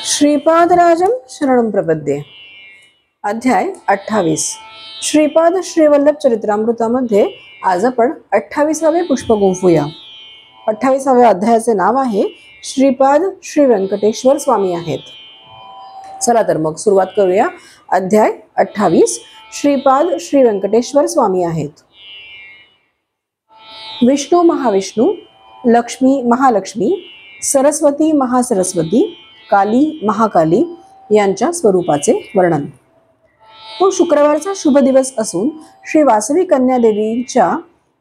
श्रीपादराजं शरणं प्रपद्ये। अध्याय 28। श्रीपाद श्रीवल्लभ चरित्रामृतामध्ये आज आपण 28वे पुष्प गुंफूया। 28व्या अध्यायाचे नाव आहे श्रीपाद श्री व्यंकटेश्वर स्वामी आहेत। चला तर मग सुरुवात करूया। अध्याय 28 श्रीपाद श्री व्यंकटेश्वर स्वामी आहेत। विष्णू महाविष्णू, लक्ष्मी महालक्ष्मी, सरस्वती महासरस्वती, काली महाकाली यांच्या स्वरूपाचे वर्णन। तो शुक्रवारचा शुभ दिवस असून श्री वासवी कन्या देवीच्या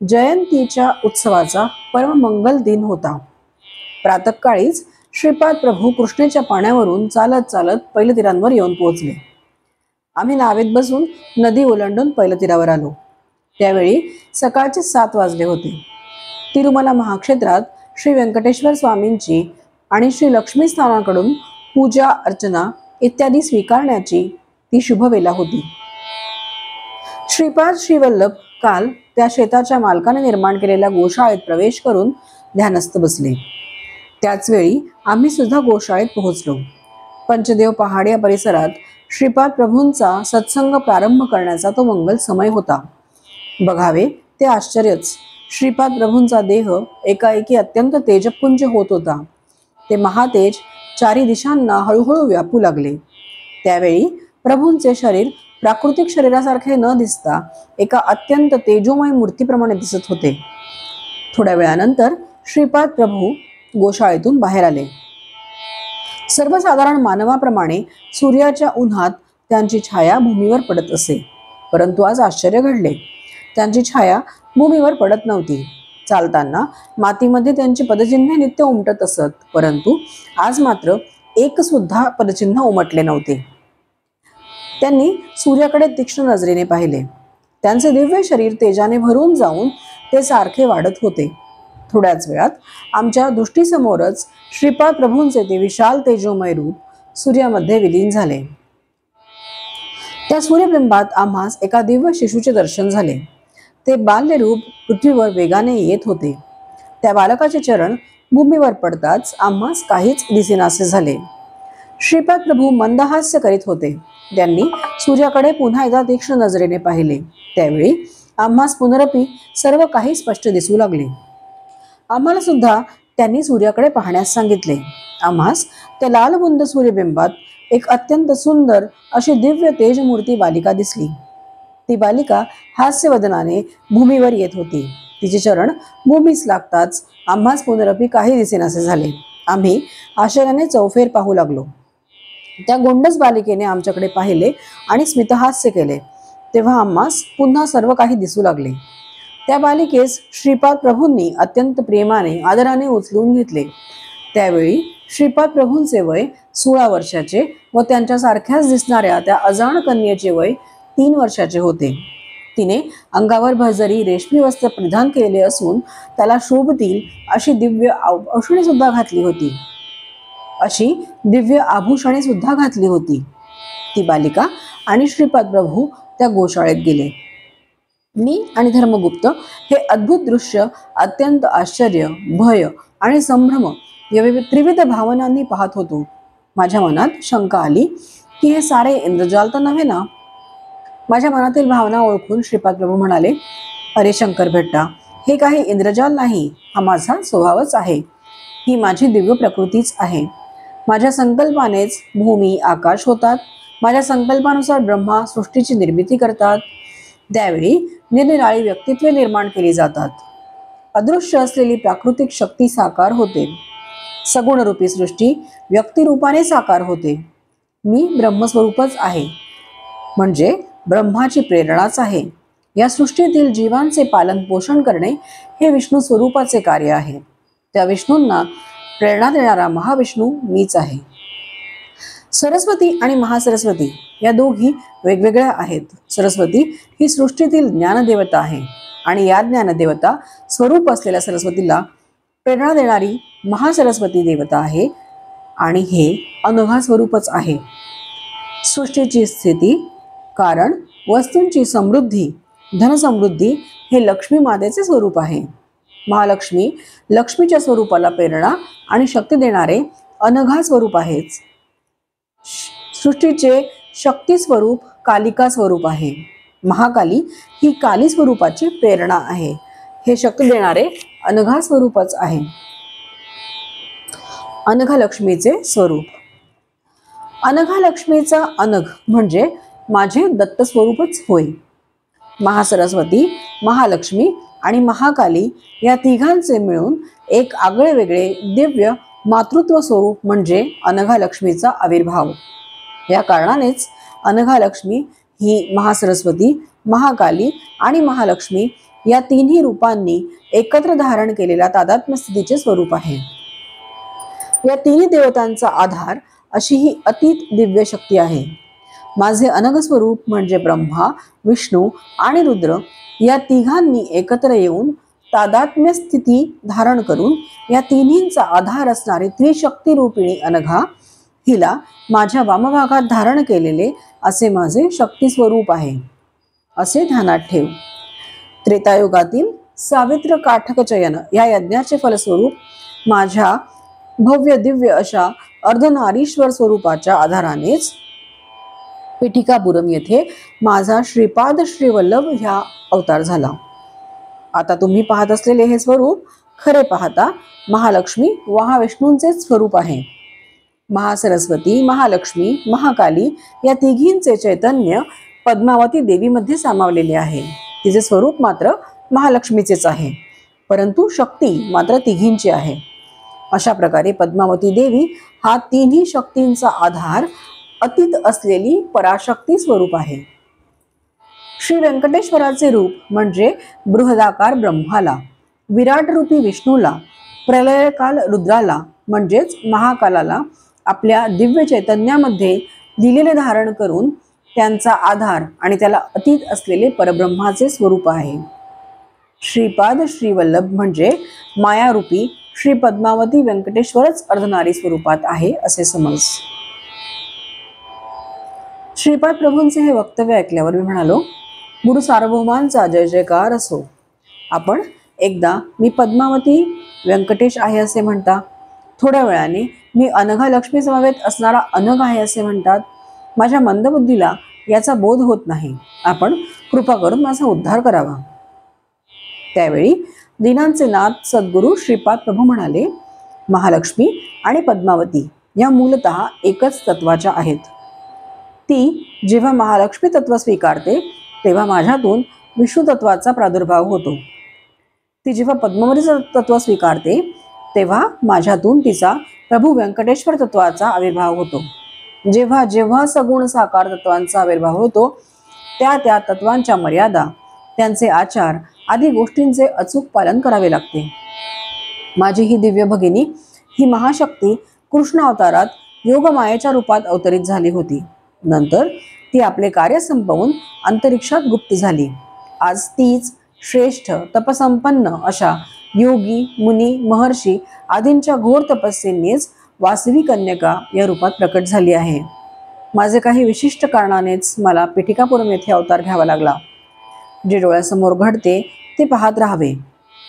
जयंतीच्या उत्सवाचा परम मंगल दिन होता। प्रातःकाळीच श्रीपाद प्रभू कृष्णेच्या पाण्यावरून चालत चालत पैलतीरांवर येऊन पोहोचले। आम्ही नावेत बसून नदी ओलांडून पैलतीरावर आलो। त्यावेळी सकाळचे 7 वाजले होते। तिरुमला महाक्षेत्रात श्री व्यंकटेश्वर स्वामींची आणि श्री लक्ष्मी स्थानाकडून पूजा अर्चना इत्यादी स्वीकारण्याची ती शुभ वेळा होती। श्रीपाद श्रीवल्लभ काल त्या शेताच्या मालकाने निर्माण केलेल्या गोशाळेत प्रवेश करून ध्यानस्थ बसले। त्याच वेळी आम्ही सुद्धा गोशाळेत पोहोचलो। पंचदेव पहाड या परिसरात श्रीपाद प्रभूंचा सत्संग प्रारंभ करण्याचा तो मंगल समय होता। बघावे ते आश्चर्यच, श्रीपाद प्रभूंचा देह एकाएकी अत्यंत तेजपुंज होत होता। ते महातेज चारी दिशांना हळूहळू व्यापू लागले। त्यावेळी प्रभूंचे शरीर प्राकृतिक शरीरासारखे न दिसता एका अत्यंत तेजोमय मूर्तीप्रमाणे दिसत होते। थोड्या वेळानंतर श्रीपाद प्रभू गोशाळेतून बाहेर आले। सर्वसाधारण मानवाप्रमाणे सूर्याच्या उन्हात त्यांची छाया भूमीवर पडत असे, परंतु आज आश्चर्य घडले। त्यांची छाया भूमीवर पडत नव्हती। चालताना मातीमध्ये त्यांची पदचिन्हे नित्य उमटत असत, परंतु आज मात्र एक सुद्धा पदचिन्ह उमटले नव्हते। त्यांनी सूर्याकडे तीक्ष्ण नजरेने पाहिले। त्यांचे दिव्य शरीर तेजाने भरून जाऊन ते सारखे वाढत होते। थोड्याच वेळात आमच्या दृष्टीसमोरच श्रीपाद प्रभूंचे ते विशाल तेजोमय रूप सूर्यामध्ये विलीन झाले। त्या सूर्यबिंबात आम्हास एका दिव्य शिशूचे दर्शन झाले। ते बाल्य रूप पृथ्वीवर वेगाने येत होते। त्या बालकाचे चरण भूमीवर पडताच आम्हास काहीच दिसेनासे झाले। श्रीपाद प्रभू मंदहास्य करीत होते। त्यांनी सूर्याकडे पुन्हा एकदा तीक्ष्ण नजरेने पाहिले। त्यावेळी आम्हास पुनरपी सर्व काही स्पष्ट दिसू लागले। आम्हाला सुद्धा त्यांनी सूर्याकडे पाहण्यास सांगितले। आम्हास त्या लालबुंद सूर्यबिंबात एक अत्यंत सुंदर अशी दिव्य तेजमूर्ती बालिका दिसली। ती बालिका हास्यवदनाने भूमीवर येत होती। तिचे चरण भूमीस लागताच आम्हास पुनरपी काही दिसेनासे झाले। आम्ही आश्चर्याने चौफेर पाहू लागलो। त्या गोंडस बालिकेने आमच्याकडे पाहिले आणि स्मितहास्य केले। तेव्हा आम्हास पुन्हा सर्व काही दिसू लागले। त्या बालिकेस श्रीपाद प्रभूंनी अत्यंत प्रेमाने आदराने उचलून घेतले। त्यावेळी श्रीपाद प्रभूंचे वय 16 वर्षाचे व त्यांच्यासारख्याच दिसणाऱ्या त्या अजाण कन्येचे वय 3 वर्षाचे होते। तिने अंगावर भरजरी रेशमी वस्त्र परिधान केलेले असून त्याला शोभतील अशी दिव्य आभूषणे सुद्धा घातली होती। ती बालिका आणि श्रीपाद प्रभू त्या गोशाळेत गेले। मी आणि धर्मगुप्त हे अद्भुत दृश्य अत्यंत आश्चर्य, भय आणि संभ्रम या त्रिविध भावनांनी पाहत होतो। माझ्या मनात शंका आली की हे सारे इंद्रजाल तर नव्हे ना? माझ्या मनातील भावना ओळखून श्रीपाद प्रभू म्हणाले, अरे शंकर भेट्टा, हे काही इंद्रजाल नाही, हा माझा स्वभावच आहे। ही माझी दिव्य प्रकृतीच आहे। माझ्या संकल्पानेच भूमी आकाश होतात। माझ्या संकल्पानुसार ब्रह्मा सृष्टीची निर्मिती करतात। त्यावेळी निरनिराळी व्यक्तित्वे निर्माण केली जातात। अदृश्य असलेली प्राकृतिक शक्ती साकार होते। सगुणरूपी सृष्टी व्यक्तिरूपाने साकार होते। मी ब्रह्मस्वरूपच आहे, म्हणजे ब्रह्माची प्रेरणाच आहे। या सृष्टीतील जीवांचे पालन पोषण करणे हे विष्णू स्वरूपाचे कार्य आहे। त्या विष्णूंना प्रेरणा देणारा महाविष्णू मीच आहे। सरस्वती आणि महासरस्वती या दोघी वेगवेगळ्या आहेत। सरस्वती ही सृष्टीतील ज्ञानदेवता आहे आणि या ज्ञानदेवता स्वरूप असलेल्या सरस्वतीला प्रेरणा देणारी महासरस्वती देवता आहे आणि हे अनोघा स्वरूपच आहे। सृष्टीची स्थिती, कारण, वस्तूंची समृद्धी, धनसमृद्धी हे लक्ष्मी मातेचे स्वरूप आहे। महालक्ष्मी लक्ष्मीच्या स्वरूपाला प्रेरणा आणि शक्ती देणारे अनघा स्वरूप आहेच। सृष्टीचे शक्ती स्वरूप कालिका स्वरूप आहे. महाकाली ही काली स्वरूपाची प्रेरणा आहे. हे शक्ती देणारे अनघा स्वरूपच आहे. अनघा लक्ष्मीचे स्वरूप. अनघा लक्ष्मीचा अनघ म्हणजे माझे दत्त स्वरूपच होय. महासरस्वती, महालक्ष्मी आणि महाकाली या तिघांचे मिळून एक आगळे वेगळे दिव्य मातृत्व स्वरूप म्हणजे अनघा लक्ष्मीचा आविर्भाव. या कारणानेच अनघा लक्ष्मी ही महासरस्वती, महाकाली आणि महालक्ष्मी या तिन्ही रूपांनी एकत्र धारण केलेल्या तादात्म्य स्थितीचे स्वरूप आहे. या तिन्ही देवतांचा आधार अशी ही अतीत दिव्य शक्ती आहे. माझे अनघ स्वरूप म्हणजे ब्रह्मा, विष्णू आणि रुद्र या तिघांनी एकत्र येऊन तादात्म्य स्थिती धारण करून या तिन्हींचा आधार असणारी त्रिशक्ती रूपिणी अनघा हिला माझ्या वामभागात धारण केलेले असे माझे शक्ती स्वरूप आहे असे ध्यानात ठेव. त्रेतायुगातील सावित्र काठकचयन या यज्ञाचे फलस्वरूप माझ्या भव्य दिव्य अशा अर्धनारीश्वर स्वरूपाच्या आधारानेच पिठिकापुरम येथे माझा श्रीपाद श्रीवल्लभ ह्या अवतार झाला. आता तुम्ही पाहत असलेले हे स्वरूप खरे पाहता महालक्ष्मी महाविष्णूंचे स्वरूप आहे. महासरस्वती, महालक्ष्मी, महाकाली या तिघींचे चैतन्य पद्मावती देवीमध्ये सामावलेले आहे. तिचे स्वरूप मात्र महालक्ष्मीचेच आहे, परंतु शक्ती मात्र तिघींची आहे. अशा प्रकारे पद्मावती देवी हा तिन्ही शक्तींचा आधार अतीत असलेली पराशक्ती स्वरूप आहे. श्री व्यंकटेश्वराचे रूप म्हणजे बृहदाकार ब्रह्माला, विराट रूपी विष्णूला, प्रलयकाल रुद्राला म्हणजेच महाकालाला आपल्या दिव्य चैतन्यामध्ये दिलेले धारण करून त्यांचा आधार आणि त्याला अतीत असलेले परब्रह्माचे स्वरूप आहे. श्रीपाद श्रीवल्लभ म्हणजे मायारूपी श्री पद्मावती व्यंकटेश्वरच अर्धनारी स्वरूपात आहे असे समज. श्रीपाद प्रभूंचे हे वक्तव्य ऐकल्यावर मी म्हणालो, गुरु सार्वभौमांचा जय जयकार असो. आपण एकदा मी पद्मावती व्यंकटेश आहे असे म्हणता, थोड्या वेळाने मी अनघा लक्ष्मी समवेत असणारा अनघ आहे असे म्हणतात. माझ्या मंदबुद्धीला याचा बोध होत नाही. आपण कृपा करून माझा उद्धार करावा. त्यावेळी दिनांचे नाथ सद्गुरू श्रीपाद प्रभू म्हणाले, महालक्ष्मी आणि पद्मावती या मूलतः एकच तत्वाच्या आहेत. ती जेव्हा महालक्ष्मी तत्व स्वीकारते तेव्हा माझ्यातून विष्णू तत्वाचा प्रादुर्भाव होतो. ती जेव्हा पद्मावती तत्व स्वीकारते तेव्हा माझ्यातून तिचा प्रभू व्यंकटेश्वर तत्वाचा आविर्भाव होतो. जेव्हा जेव्हा सगुण साकार तत्वांचा आविर्भाव होतो त्या त्या तत्वांच्या मर्यादा, त्यांचे आचार आदी गोष्टींचे अचूक पालन करावे लागते. माझी ही दिव्य भगिनी ही महाशक्ती कृष्ण अवतारात योगमायेच्या रूपात अवतरित झाली होती. नंतर ती आपले कार्य संपवून अंतरिक्षात गुप्त झाली. आज तीच श्रेष्ठ तपसंपन्न अशा योगी, मुनी, महर्षी आदींच्या घोर तपस्येनेच वासवी कन्यका या रूपात प्रकट झाली आहे. माझे काही विशिष्ट कारणानेच मला पिठिकापुरम येथे अवतार घ्यावा लागला. जे डोळ्यासमोर घडते ते पाहत राहावे.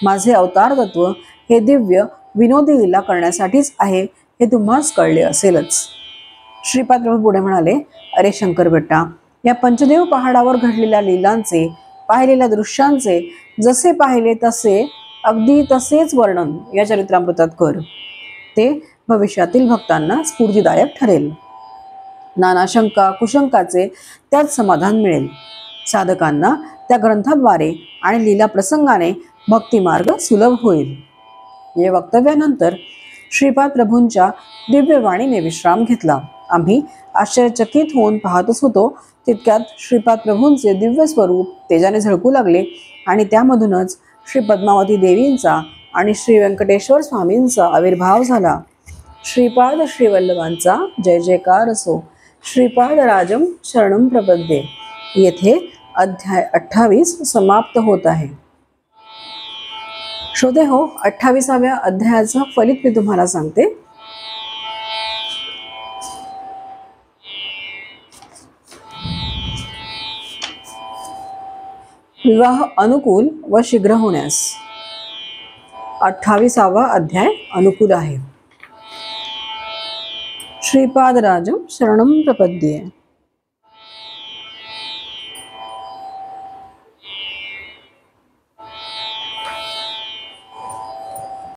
माझे अवतार तत्व हे दिव्य विनोदी लीला करण्यासाठीच आहे हे तुम्हास कळले असेलच. श्रीपाद प्रभू पुढे म्हणाले, अरे शंकर बेटा, या पंचदेव पहाडावर घडलेल्या लीलांचे, पाहिलेल्या दृश्यांचे जसे पाहिले तसे अगदी तसेच वर्णन या चरित्रामृतात कर. ते भविष्यातील भक्तांना स्फूर्तिदायक ठरेल. नाना शंका कुशंकाचे त्यात समाधान मिळेल. साधकांना त्या ग्रंथाद्वारे आणि लीला प्रसंगाने भक्तिमार्ग सुलभ होईल. या वक्तव्यानंतर श्रीपाद प्रभूंच्या दिव्यवाणीने विश्राम घेतला. आम्ही आश्चर्यचकित होऊन पाहतच होतो. तितक्यात श्रीपाद प्रभूंचे दिव्य स्वरूप तेजाने झळकू लागले आणि त्यामधूनच श्री पद्मावती देवींचा आणि श्री व्यंकटेश्वर स्वामींचा आविर्भाव झाला. श्रीपाद श्रीवल्लभांचा जय जयकार असो. श्रीपाद राजम शरणम प्रपद्ये. येथे अध्याय 28 समाप्त होत आहे. श्रोते हो, 28व्या अध्यायाचं फलित मी तुम्हाला सांगते. विवाह अनुकूल व शीघ्र होण्यास. 28वा अध्याय अनुकूल आहे. श्रीपादराजं शरणं प्रपद्ये.